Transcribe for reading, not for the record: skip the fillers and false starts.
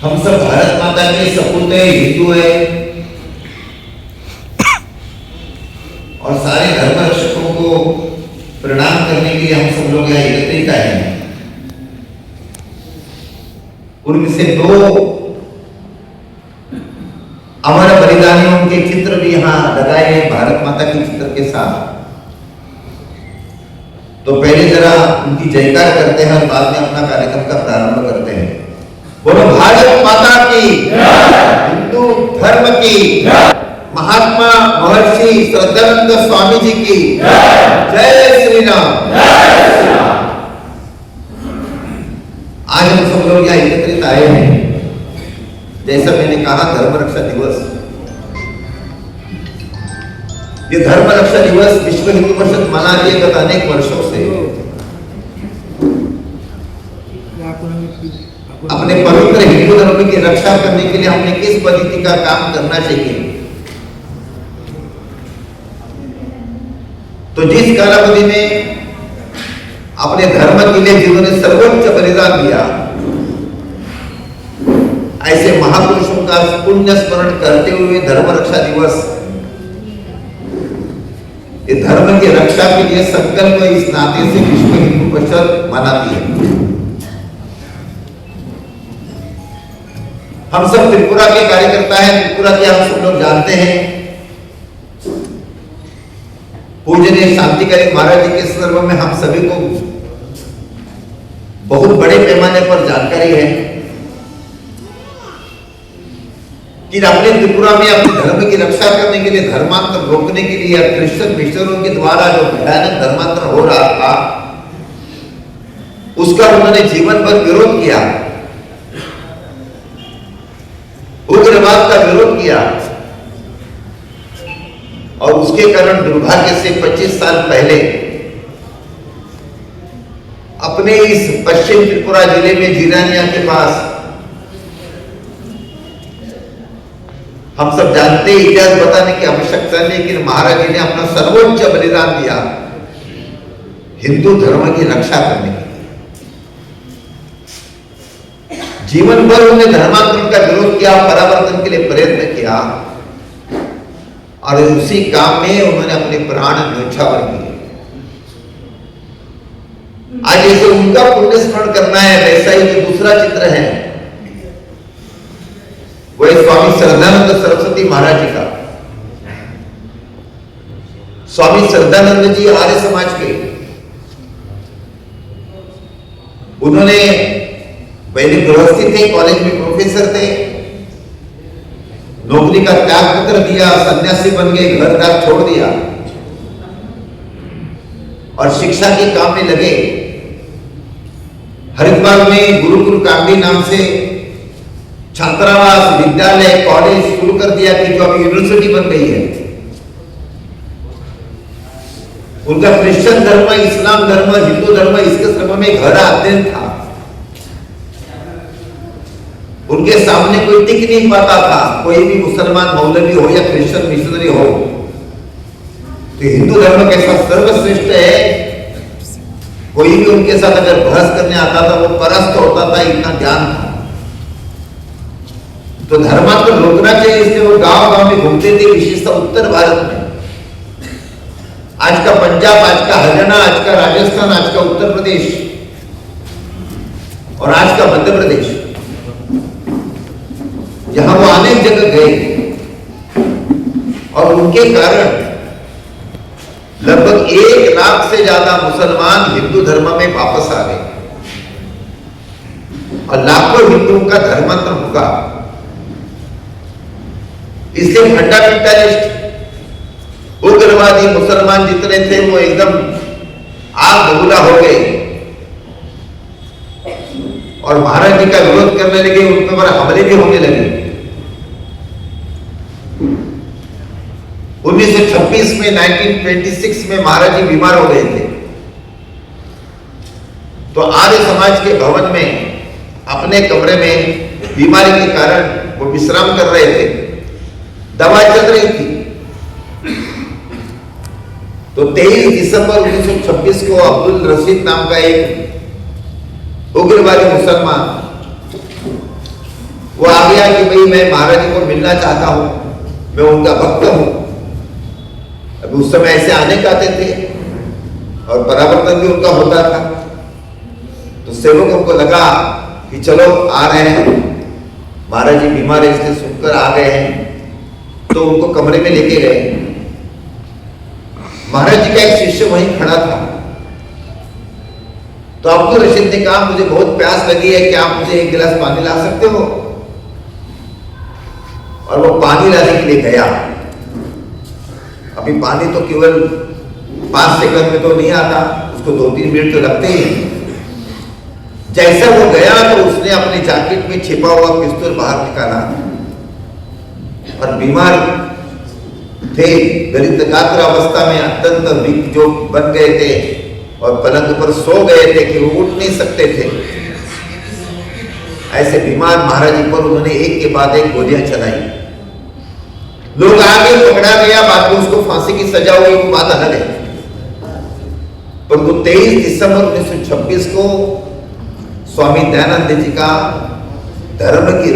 हम सब भारत माता के सपूत है, हिंदू है और सारे धर्म रक्षकों को प्रणाम करने के लिए हम सब लोग यहाँ एकत्रित आए हैं। उनमें से दो अमर बलिदानियों के चित्र भी यहाँ लगाए हैं भारत माता के चित्र के साथ। तो पहले जरा उनकी जयकार करते हैं और बाद में अपना कार्यक्रम का प्रारंभ करते हैं। बोलो भारत माता की, हिंदू धर्म की, महात्मा महर्षि श्रद्धानंद स्वामी जी की जय श्री राम। आज हम सब लोग यहाँ एकत्रित आए हैं, जैसा मैंने कहा, धर्म रक्षा दिवस। ये धर्म रक्षा दिवस विश्व हिंदू परिषद मना रही है गत अनेक वर्षों से। अपने पवित्र हिंदू धर्म की रक्षा करने के लिए हमने किस पद्धति का काम करना चाहिए। तो जिस कालावधि में अपने धर्म के लिए जिन्होंने सर्वोच्च बलिदान दिया, ऐसे महापुरुषों का पुण्य स्मरण करते हुए धर्म रक्षा दिवस, ये धर्म की रक्षा के लिए संकल्प इस नाते से विश्व हिंदू परिषद मनाती है। हम सब त्रिपुरा के कार्यकर्ता हैं, त्रिपुरा के हम सब लोग जानते हैं। पूजनीय शांतिकारी महाराज जी के संदर्भ में हम सभी को बहुत बड़े पैमाने पर जानकारी है कि अपने त्रिपुरा में अपने धर्म की रक्षा करने के लिए, धर्मांतर रोकने के लिए क्रिश्चियन मिशनरों के द्वारा जो भयानक धर्मांतर हो रहा था, उसका उन्होंने जीवन भर विरोध किया, उग्रवाद का विरोध किया। और उसके कारण दुर्भाग्य से 25 साल पहले अपने इस पश्चिम त्रिपुरा जिले में जीरानिया के पास, हम सब जानते हैं, इतिहास बताने की आवश्यकता नहीं, लेकिन महाराज जी ने अपना सर्वोच्च बलिदान दिया हिंदू धर्म की रक्षा करने के लिए। जीवन भर उन्होंने धर्मांतरण का विरोध किया, परावर्तन के लिए प्रयत्न किया और उसी काम में उन्होंने अपने प्राण न्योछावर किए। आज जैसे उनका पुण्य स्मरण करना है, वैसा ही जो दूसरा चित्र है वह स्वामी श्रद्धानंद सरस्वती महाराज जी का। स्वामी श्रद्धानंद जी आर्य समाज के, उन्होंने पहले गृहस्थी थे, कॉलेज में प्रोफेसर थे, नौकरी का त्याग पत्र दिया, सन्यासी बन गए, घर दार छोड़ दिया और शिक्षा के काम में लगे। हरिद्वार में गुरुकुल कांडी नाम से छात्रावास, विद्यालय, कॉलेज शुरू कर दिया कि जो अभी यूनिवर्सिटी बन गई है। उनका क्रिश्चियन धर्म, इस्लाम धर्म, हिंदू धर्म, इसके धर्म में गहरा अध्ययन था। उनके सामने कोई टिक नहीं पाता था, कोई भी मुसलमान मौलवी हो या क्रिश्चियन मिशनरी हो। तो हिंदू धर्म कैसा सर्वश्रेष्ठ है, कोई भी उनके साथ अगर बहस करने आता था वो परास्त होता था, इतना ज्ञान था। तो धर्मांतर रोकना चाहिए, इसलिए वो गांव गांव में घूमते थे, विशेषतः उत्तर भारत में। आज का पंजाब, आज का हरियाणा, आज का राजस्थान, आज का उत्तर प्रदेश और आज का मध्य प्रदेश, जहां वो अनेक जगह गए और उनके कारण लगभग 1 लाख से ज्यादा मुसलमान हिंदू धर्म में वापस आ गए और लाखों हिंदुओं का धर्मांतर होगा। इसलिए फंडामेंटलिस्ट, उग्रवादी मुसलमान जितने थे वो एकदम आग बबूला हो गए और महाराज जी का विरोध करने लगे, उनके ऊपर हमले भी होने लगे। 1926 में, 1926 में महाराज जी बीमार हो गए थे। तो आर्य समाज के भवन में अपने कमरे में बीमारी के कारण वो विश्राम कर रहे थे, दवा चल रही थी। तो 23 दिसंबर 1926 को अब्दुल रशीद नाम का एक उग्रवादी मुसलमान वो आ गया कि भाई मैं महाराज जी को मिलना चाहता हूं, मैं उनका भक्त हूं। अभी उस समय ऐसे आने जाते थे और परावर्तन भी उनका होता था। तो सेवकों को लगा कि चलो आ रहे हैं, महाराज जी बीमार है इसलिए सुनकर आ गए हैं, तो उनको कमरे में लेके गए। महाराज जी का एक शिष्य वहीं खड़ा था। तो अब्दुल रशीद ने कहा मुझे बहुत प्यास लगी है, क्या आप मुझे एक गिलास पानी ला सकते हो? और वो पानी लाने के लिए गया। अभी पानी तो केवल 5 सेकंड में तो नहीं आता, उसको 2-3 मिनट तो लगते ही। जैसा वो गया तो उसने अपने जैकेट में छिपा हुआ पिस्तौल बाहर निकाला और बीमार थे, दरिद्र गात्र अवस्था में अत्यंत वीक जो बन गए थे और पलंग पर सो गए थे कि वो उठ नहीं सकते थे। ऐसे बीमार महाराज जी पर उन्होंने एक के बाद एक गोलियां चलाई। लोग आगे पकड़ा गया, बाद में उसको फांसी की सजा हुई, वो बात अलग है। परंतु 23 दिसंबर 1926 को स्वामी दयानंद जी का धर्म की